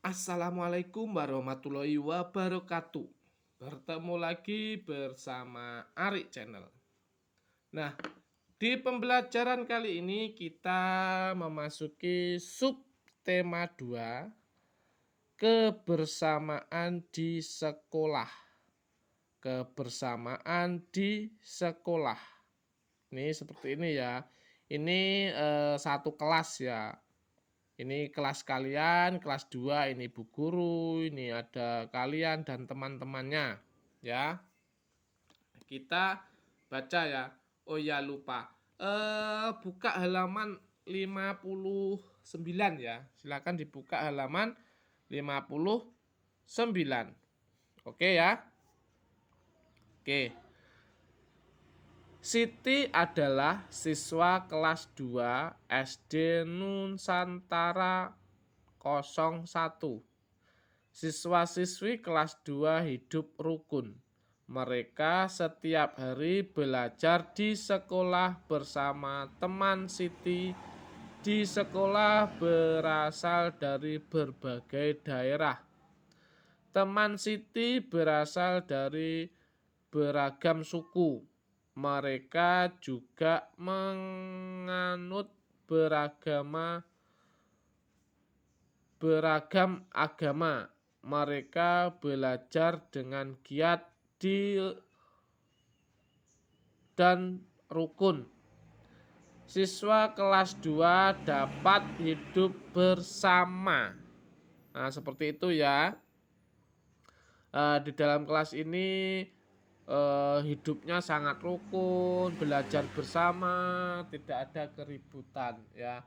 Assalamualaikum warahmatullahi wabarakatuh. Bertemu lagi bersama Ari Channel. Nah, di pembelajaran kali ini kita memasuki subtema 2, kebersamaan di sekolah. Kebersamaan di sekolah. Ini seperti ini ya. Ini satu kelas ya. Ini kelas kalian, kelas 2, ini Bu Guru, ini ada kalian dan teman-temannya. Ya. Kita baca ya. Oh ya lupa. Buka halaman 59 ya. Silakan dibuka halaman 59. Oke ya. Oke. Siti adalah siswa kelas 2 SD Nusantara 01. Siswa-siswi kelas 2 hidup rukun. Mereka setiap hari belajar di sekolah bersama teman Siti. Di sekolah berasal dari berbagai daerah. Teman Siti berasal dari beragam suku. Mereka juga menganut beragam agama. Mereka belajar dengan giat dan rukun. Siswa kelas 2 dapat hidup bersama. Nah, seperti itu ya. Di dalam kelas ini hidupnya sangat rukun, belajar bersama, tidak ada keributan ya.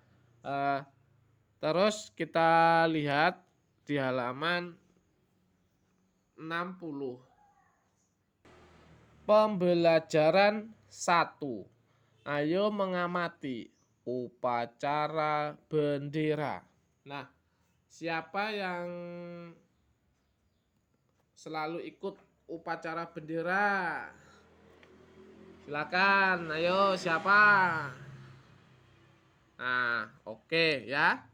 Terus kita lihat di halaman 60. Pembelajaran 1. Ayo mengamati upacara bendera. Nah, siapa yang selalu ikut upacara bendera? Silakan, ayo siapa? Nah, oke ya.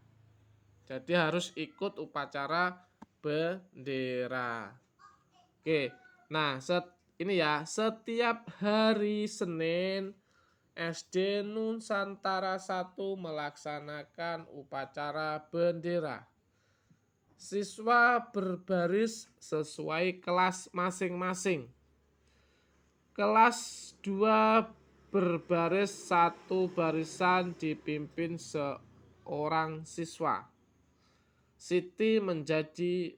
Jadi harus ikut upacara bendera. Oke. Nah, ini ya, setiap hari Senin SD Nusantara 1 melaksanakan upacara bendera. Siswa berbaris sesuai kelas masing-masing. Kelas 2 berbaris satu barisan dipimpin seorang siswa. Siti menjadi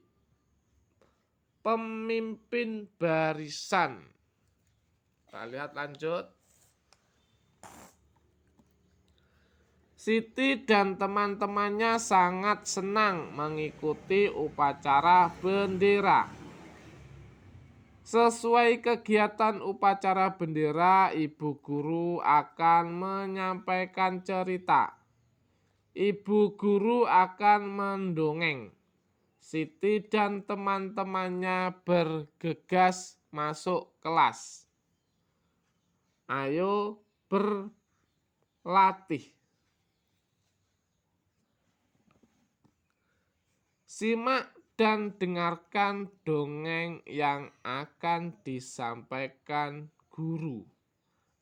pemimpin barisan. Kita lihat lanjut. Siti dan teman-temannya sangat senang mengikuti upacara bendera. Sesuai kegiatan upacara bendera, Ibu Guru akan menyampaikan cerita. Ibu Guru akan mendongeng. Siti dan teman-temannya bergegas masuk kelas. Ayo berlatih. Simak dan dengarkan dongeng yang akan disampaikan guru.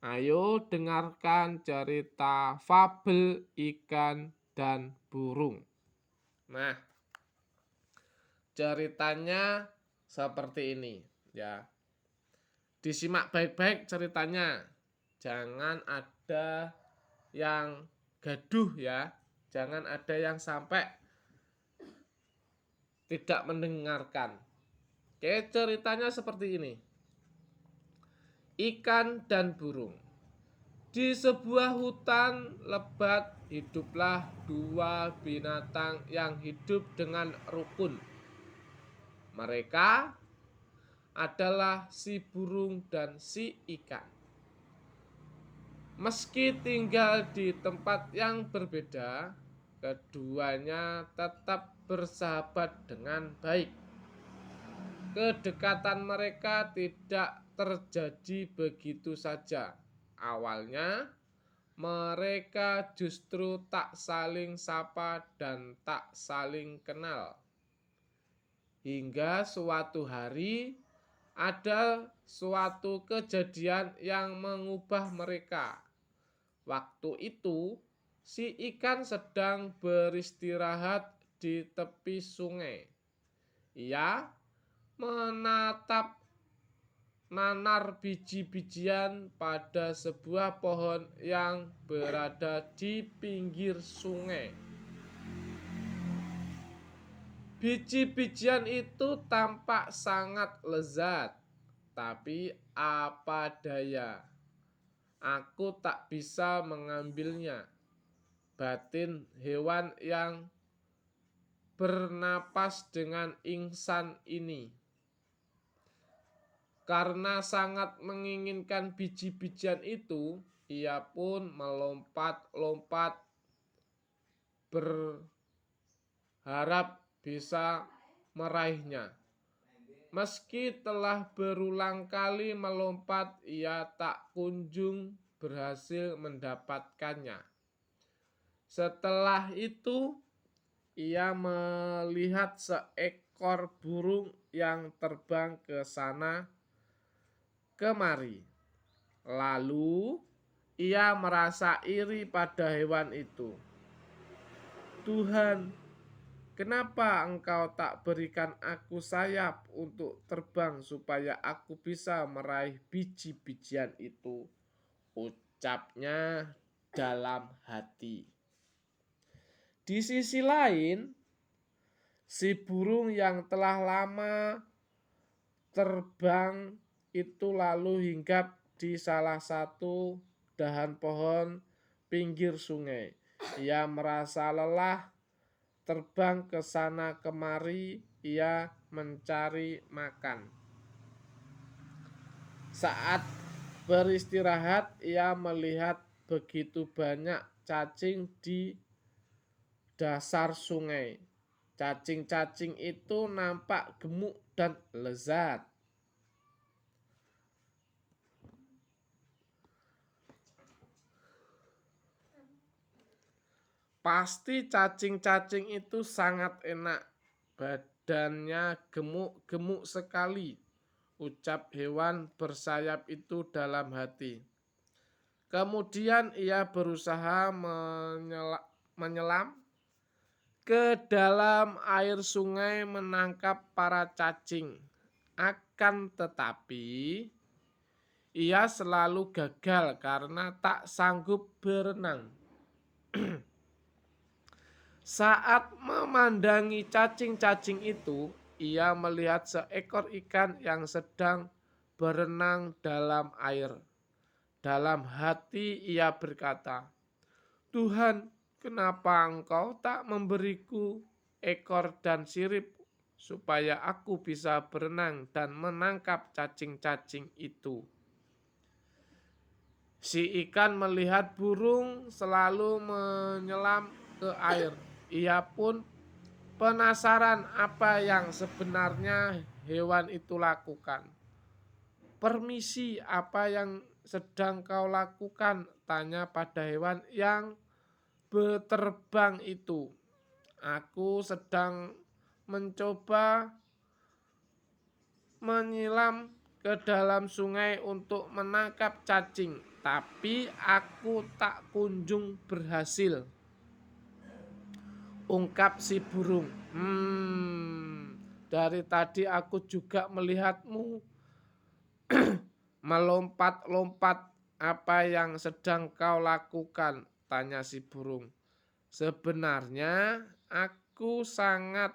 Ayo dengarkan cerita fabel ikan dan burung. Nah, ceritanya seperti ini ya. Disimak baik-baik ceritanya. Jangan ada yang gaduh ya. Jangan ada yang sampai tidak mendengarkan. Oke, ceritanya seperti ini. Ikan dan burung. Di sebuah hutan lebat hiduplah dua binatang yang hidup dengan rukun. Mereka adalah si burung dan si ikan. Meski tinggal di tempat yang berbeda, keduanya tetap bersahabat dengan baik. Kedekatan mereka tidak terjadi begitu saja. Awalnya, mereka justru tak saling sapa dan tak saling kenal. Hingga suatu hari ada suatu kejadian yang mengubah mereka. Waktu itu, si ikan sedang beristirahat di tepi sungai. Ia menatap nanar biji-bijian pada sebuah pohon yang berada di pinggir sungai. Biji-bijian itu tampak sangat lezat, tapi apa daya, aku tak bisa mengambilnya. Batin hewan yang bernapas dengan ingsan ini, karena sangat menginginkan biji-bijian itu, ia pun melompat-lompat berharap bisa meraihnya. Meski telah berulang kali melompat, ia tak kunjung berhasil mendapatkannya. Setelah itu, ia melihat seekor burung yang terbang ke sana kemari. Lalu ia merasa iri pada hewan itu. Tuhan, kenapa engkau tak berikan aku sayap untuk terbang supaya aku bisa meraih biji-bijian itu? Ucapnya dalam hati. Di sisi lain, si burung yang telah lama terbang itu lalu hinggap di salah satu dahan pohon pinggir sungai. Ia merasa lelah terbang ke sana kemari, ia mencari makan. Saat beristirahat, ia melihat begitu banyak cacing di dasar sungai. Cacing-cacing itu nampak gemuk dan lezat. Pasti cacing-cacing itu sangat enak. Badannya gemuk-gemuk sekali, ucap hewan bersayap itu dalam hati. Kemudian ia berusaha menyelam ke dalam air sungai menangkap para cacing. Akan tetapi, ia selalu gagal karena tak sanggup berenang. Saat memandangi cacing-cacing itu, ia melihat seekor ikan yang sedang berenang dalam air. Dalam hati ia berkata, Tuhan, kenapa engkau tak memberiku ekor dan sirip supaya aku bisa berenang dan menangkap cacing-cacing itu? Si ikan melihat burung selalu menyelam ke air. Ia pun penasaran apa yang sebenarnya hewan itu lakukan. Permisi, apa yang sedang kau lakukan? Tanya pada hewan yang berterbang itu. Aku sedang mencoba menyelam ke dalam sungai untuk menangkap cacing, tapi aku tak kunjung berhasil, ungkap si burung. Dari tadi aku juga melihatmu melompat-lompat. Apa yang sedang kau lakukan? Tanya si burung. Sebenarnya aku sangat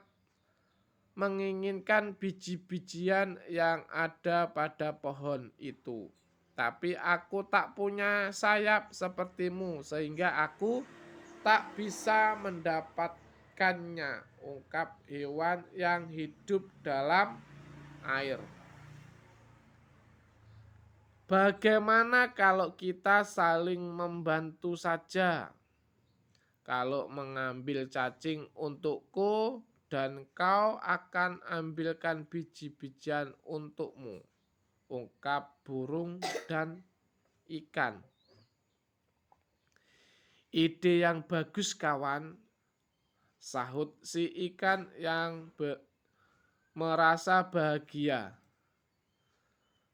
menginginkan biji-bijian yang ada pada pohon itu. Tapi aku tak punya sayap sepertimu sehingga aku tak bisa mendapatkannya, ungkap hewan yang hidup dalam air. Bagaimana kalau kita saling membantu saja? Kalau mengambil cacing untukku dan kau akan ambilkan biji-bijian untukmu, ungkap burung dan ikan. Ide yang bagus kawan, sahut si ikan yang merasa bahagia.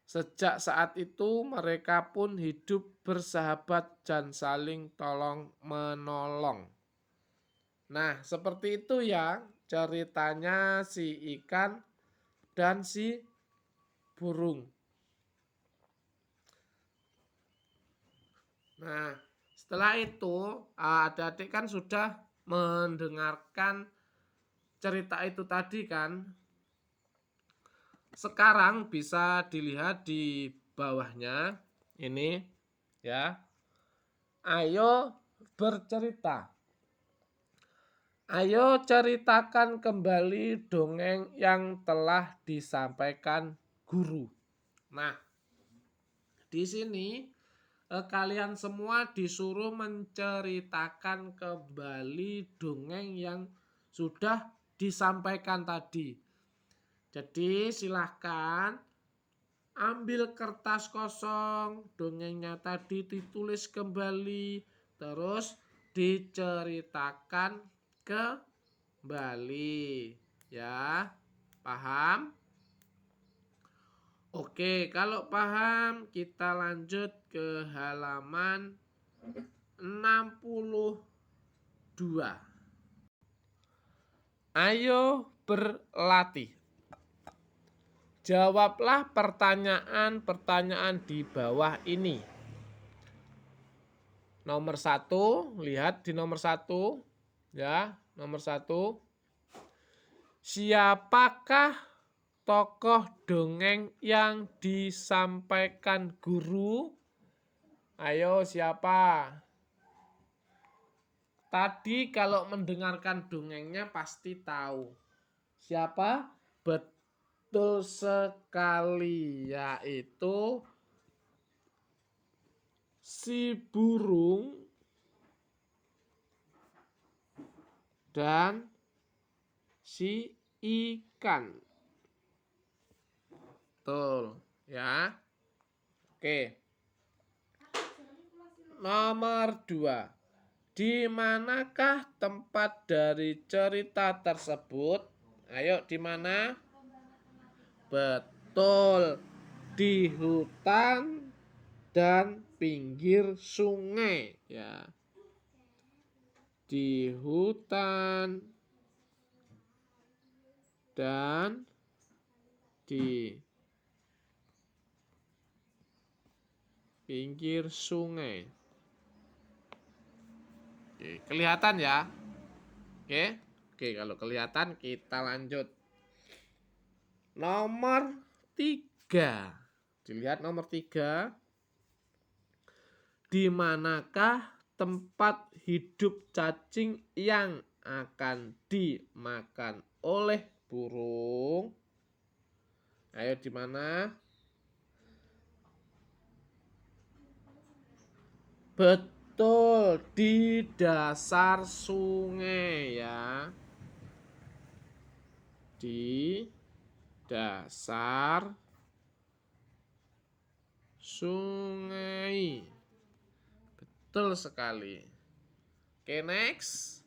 Sejak saat itu mereka pun hidup bersahabat dan saling tolong-menolong. Nah, seperti itu ya ceritanya si ikan dan si burung. Nah, setelah itu adik-adik kan sudah mendengarkan cerita itu tadi kan. Sekarang bisa dilihat di bawahnya ini ya. Ayo bercerita. Ayo ceritakan kembali dongeng yang telah disampaikan guru. Nah, di sini kalian semua disuruh menceritakan kembali dongeng yang sudah disampaikan tadi. Jadi silahkan ambil kertas kosong, dongengnya tadi ditulis kembali, terus diceritakan kembali. Ya, paham? Oke, kalau paham kita lanjut ke halaman 62. Ayo berlatih. Jawablah pertanyaan-pertanyaan di bawah ini. Nomor 1, lihat di nomor 1. Ya, nomor 1. Siapakah tokoh dongeng yang disampaikan guru? Ayo, siapa? Tadi kalau mendengarkan dongengnya pasti tahu. Siapa? Betul sekali, yaitu si burung dan si ikan. Betul, ya. Oke. Nomor 2. Di manakah tempat dari cerita tersebut? Ayo, di mana? Betul, di hutan dan pinggir sungai ya. Di hutan dan di pinggir sungai. Oke, kelihatan ya? Oke, kalau kelihatan kita lanjut. Nomor 3. Dilihat nomor 3. Di manakah tempat hidup cacing yang akan dimakan oleh burung? Ayo, di mana? Betul, di dasar sungai ya. Di dasar sungai. Betul sekali. Oke, next.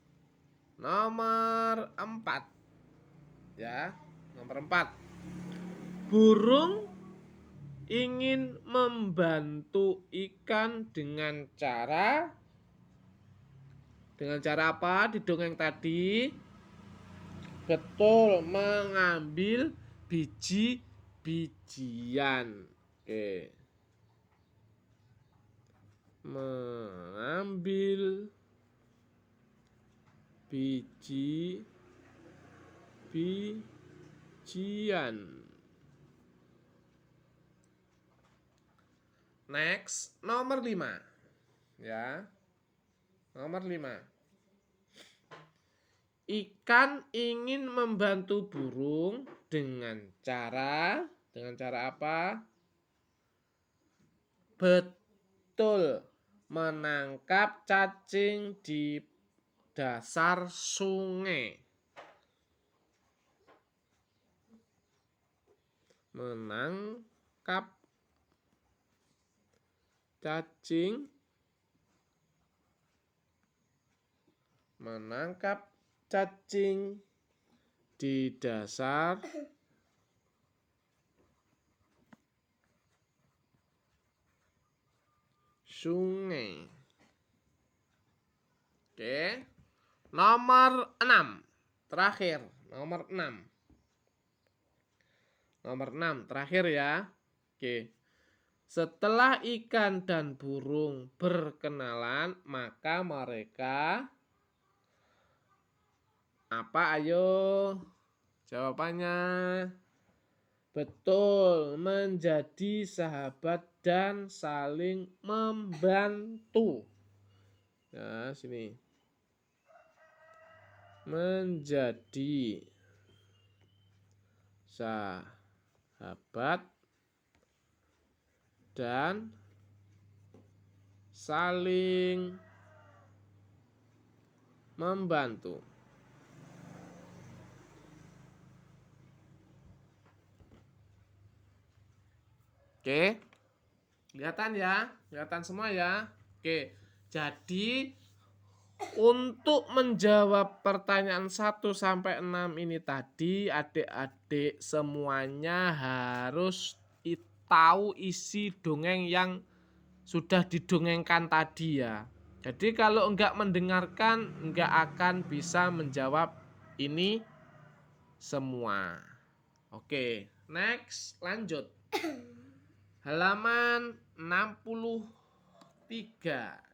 Nomor 4. Ya, nomor 4. Burung ingin membantu ikan dengan cara apa di dongeng tadi? Betul, mengambil biji-bijian. Oke. Mengambil biji-bijian. Next, nomor 5. Ya. Nomor 5. Ikan ingin membantu burung dengan cara apa? Betul, menangkap cacing di dasar sungai. Menangkap cacing di dasar sungai. Oke. Nomor 6. Terakhir, nomor 6. Nomor 6 terakhir ya. Oke. Setelah ikan dan burung berkenalan, maka mereka apa? Ayo jawabannya. Betul, menjadi sahabat dan saling membantu. Nah, sini. Menjadi sahabat dan saling membantu. Oke, kelihatan ya, kelihatan semua ya. Oke, jadi untuk menjawab pertanyaan 1 sampai 6 ini tadi, adik-adik semuanya harus tahu isi dongeng yang sudah didongengkan tadi ya. Jadi kalau enggak mendengarkan, enggak akan bisa menjawab ini semua. Oke, next, lanjut. Halaman 63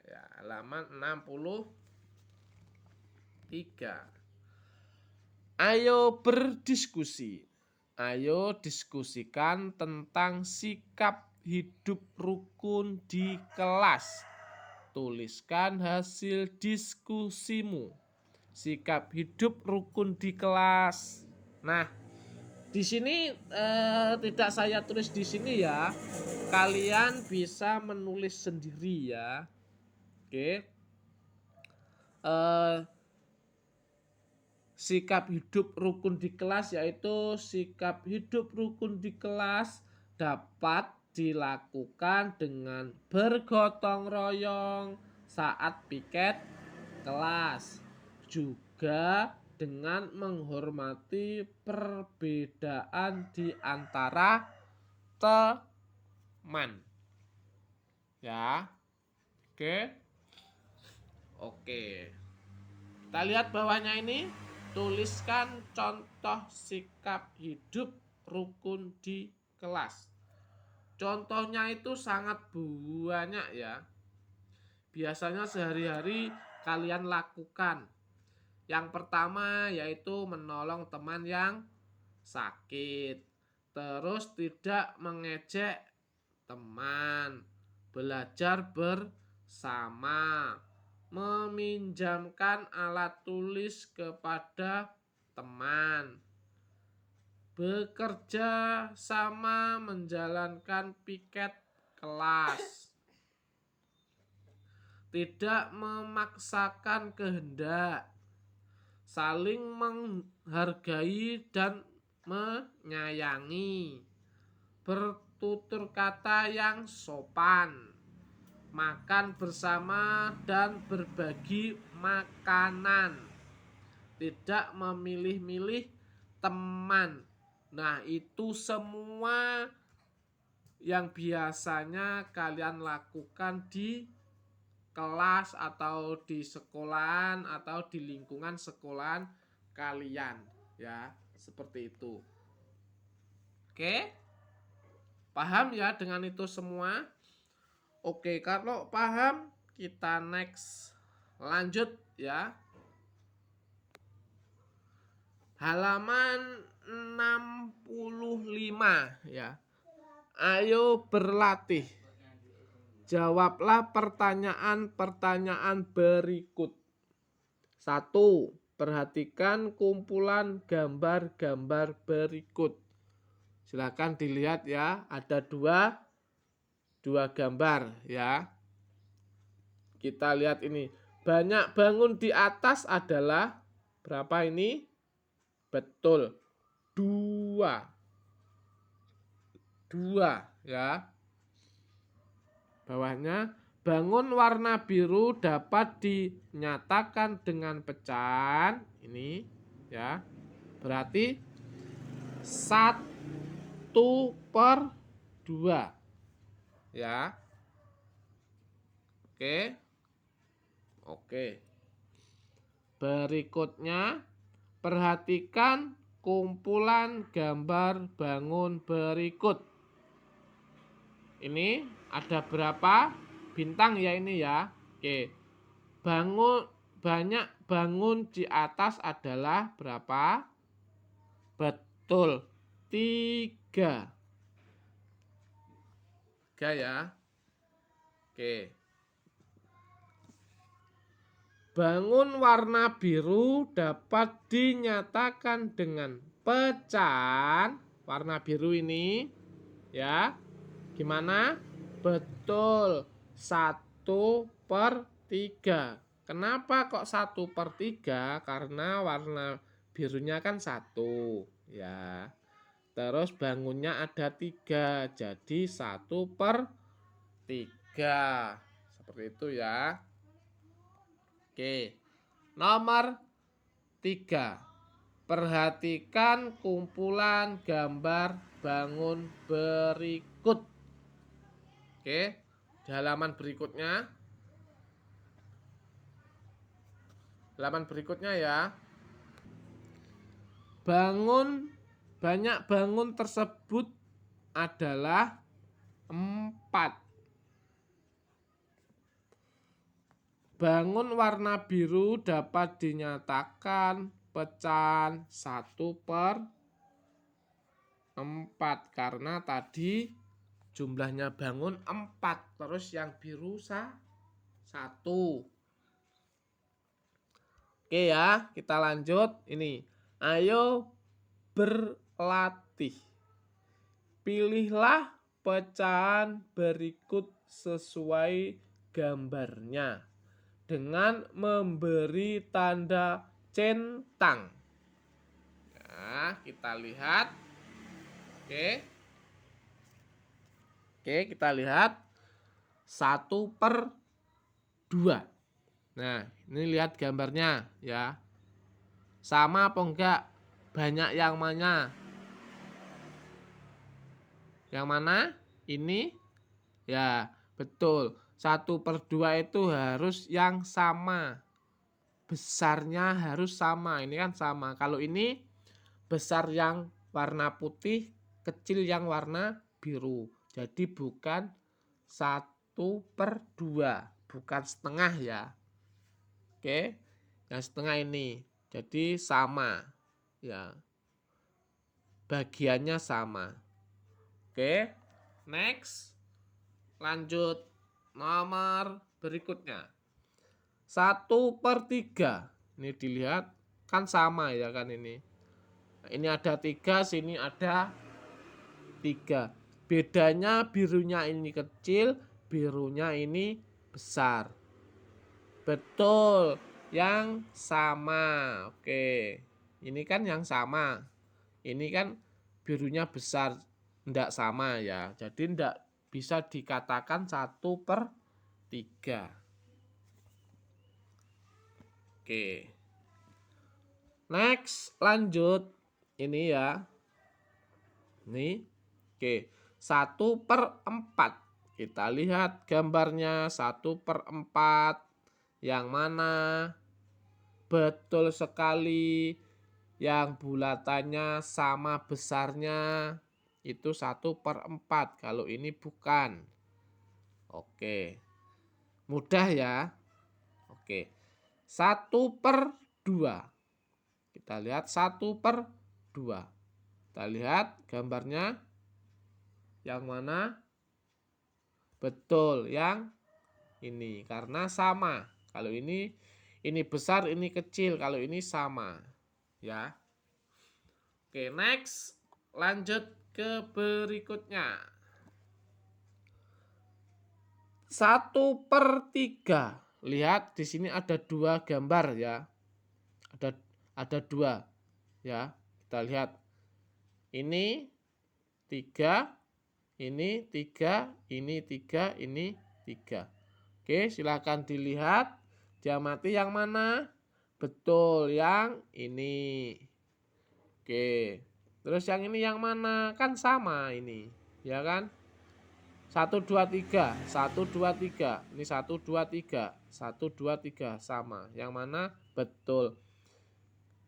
ya, halaman 63. Ayo berdiskusi. Ayo diskusikan tentang sikap hidup rukun di kelas. Tuliskan hasil diskusimu. Sikap hidup rukun di kelas. Nah, di sini tidak saya tulis di sini ya. Kalian bisa menulis sendiri ya. Oke. Sikap hidup rukun di kelas yaitu sikap hidup rukun di kelas dapat dilakukan dengan bergotong royong saat piket kelas, juga dengan menghormati perbedaan di antara teman. Ya. Oke. Kita lihat bawahnya ini. Tuliskan contoh sikap hidup rukun di kelas. Contohnya itu sangat banyak ya. Biasanya sehari-hari kalian lakukan. Yang pertama yaitu menolong teman yang sakit. Terus tidak mengejek teman. Belajar bersama. Meminjamkan alat tulis kepada teman. Bekerja sama menjalankan piket kelas. Tidak memaksakan kehendak. Saling menghargai dan menyayangi. Bertutur kata yang sopan. Makan bersama dan berbagi makanan. Tidak memilih-milih teman. Nah, itu semua yang biasanya kalian lakukan di kelas atau di sekolahan atau di lingkungan sekolahan kalian ya, seperti itu. Oke? Paham ya dengan itu semua? Oke, kalau paham kita next lanjut ya. Halaman 65 ya. Ayo berlatih. Jawablah pertanyaan-pertanyaan berikut. 1. Perhatikan kumpulan gambar-gambar berikut. Silakan dilihat ya, ada dua gambar ya. Kita lihat ini. Banyak bangun di atas adalah berapa ini? Betul. 2 ya. Bawahnya, bangun warna biru dapat dinyatakan dengan pecahan ini ya. Berarti 1/2 ya. Oke. Oke. Berikutnya, perhatikan kumpulan gambar bangun berikut. Ini ada berapa bintang ya ini ya? Oke. Banyak bangun di atas adalah berapa? Betul. 3. 3 ya. Oke. Bangun warna biru dapat dinyatakan dengan pecahan warna biru ini ya. Gimana? Betul. 1/3. Kenapa kok 1/3? Karena warna birunya kan 1 ya. Terus bangunnya ada 3. Jadi 1/3. Seperti itu ya. Oke. Nomor 3. Perhatikan kumpulan gambar bangun berikut. Oke. Di halaman berikutnya. Halaman berikutnya ya. Banyak bangun tersebut adalah 4. Bangun warna biru dapat dinyatakan pecahan 1/4 karena tadi jumlahnya bangun 4, terus yang biru 1. Oke ya, kita lanjut. Ini, ayo berlatih. Pilihlah pecahan berikut sesuai gambarnya dengan memberi tanda centang. Nah, kita lihat. Oke. Oke, kita lihat 1/2. Nah, ini lihat gambarnya ya. Sama apa enggak? Banyak yang mana? Yang mana? Ini? Ya, betul. 1/2 itu harus yang sama. Besarnya harus sama. Ini kan sama. Kalau ini besar yang warna putih, kecil yang warna biru. Jadi bukan 1/2, bukan setengah ya. Oke, yang setengah ini. Jadi sama ya. Bagiannya sama. Oke, next. Lanjut nomor berikutnya. 1/3. Ini dilihat kan sama ya kan ini. Ini ada 3, sini ada 3. Bedanya birunya ini kecil, birunya ini besar. Betul, yang sama. Oke, ini kan yang sama. Ini kan birunya besar, enggak sama ya. Jadi enggak bisa dikatakan 1/3. Oke. Next, lanjut. Ini ya. Ini. Oke. 1/4. Kita lihat gambarnya 1/4. Yang mana? Betul sekali. Yang bulatannya sama besarnya. Itu 1/4. Kalau ini bukan. Oke. Mudah ya. Oke. 1/2. Kita lihat 1/2. Kita lihat gambarnya. Yang mana? Betul, yang ini. Karena sama. Kalau ini besar, ini kecil. Kalau ini sama. Ya. Oke, next. Lanjut ke berikutnya. 1/3. Lihat di sini ada 2 gambar ya. Ada 2 ya. Kita lihat. Ini 3, ini 3, ini 3, ini 3. Oke, silakan dilihat. Diamati yang mana? Betul, yang ini. Oke. Terus yang ini yang mana? Kan sama ini, ya kan? 1 2 3, 1 2 3. Ini 1 2 3, 1 2 3 sama. Yang mana? Betul.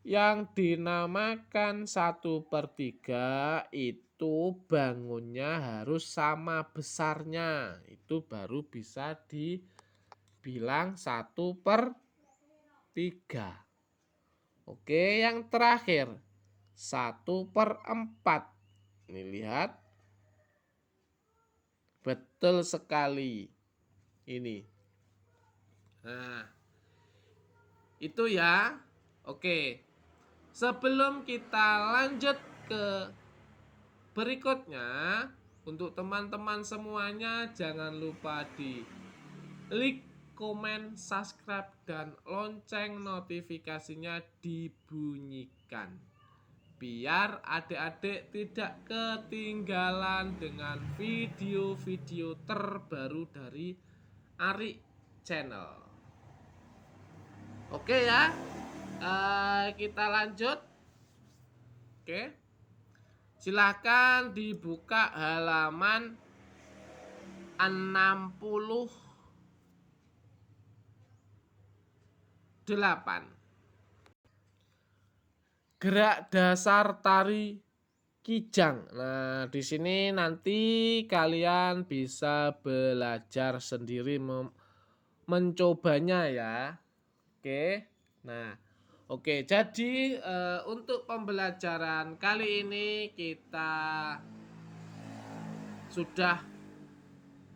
Yang dinamakan 1/3 itu bangunnya harus sama besarnya. Itu baru bisa dibilang 1/3. Oke, yang terakhir 1/4. Ini lihat. Betul sekali. Ini. Nah, itu ya. Oke. Sebelum kita lanjut ke berikutnya, untuk teman-teman semuanya jangan lupa di like, komen, subscribe, dan lonceng notifikasinya dibunyikan. Biar adik-adik tidak ketinggalan dengan video-video terbaru dari Arik Channel. Oke ya, kita lanjut. Oke, silahkan dibuka halaman 68. Gerak dasar tari kijang. Nah, di sini nanti kalian bisa belajar sendiri mencobanya ya. Oke. Nah, oke. Jadi untuk pembelajaran kali ini kita sudah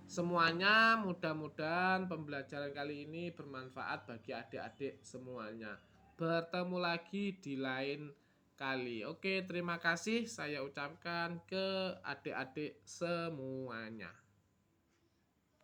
semuanya. Mudah-mudahan pembelajaran kali ini bermanfaat bagi adik-adik semuanya. Bertemu lagi di lain kali. Oke, terima kasih saya ucapkan ke adik-adik semuanya.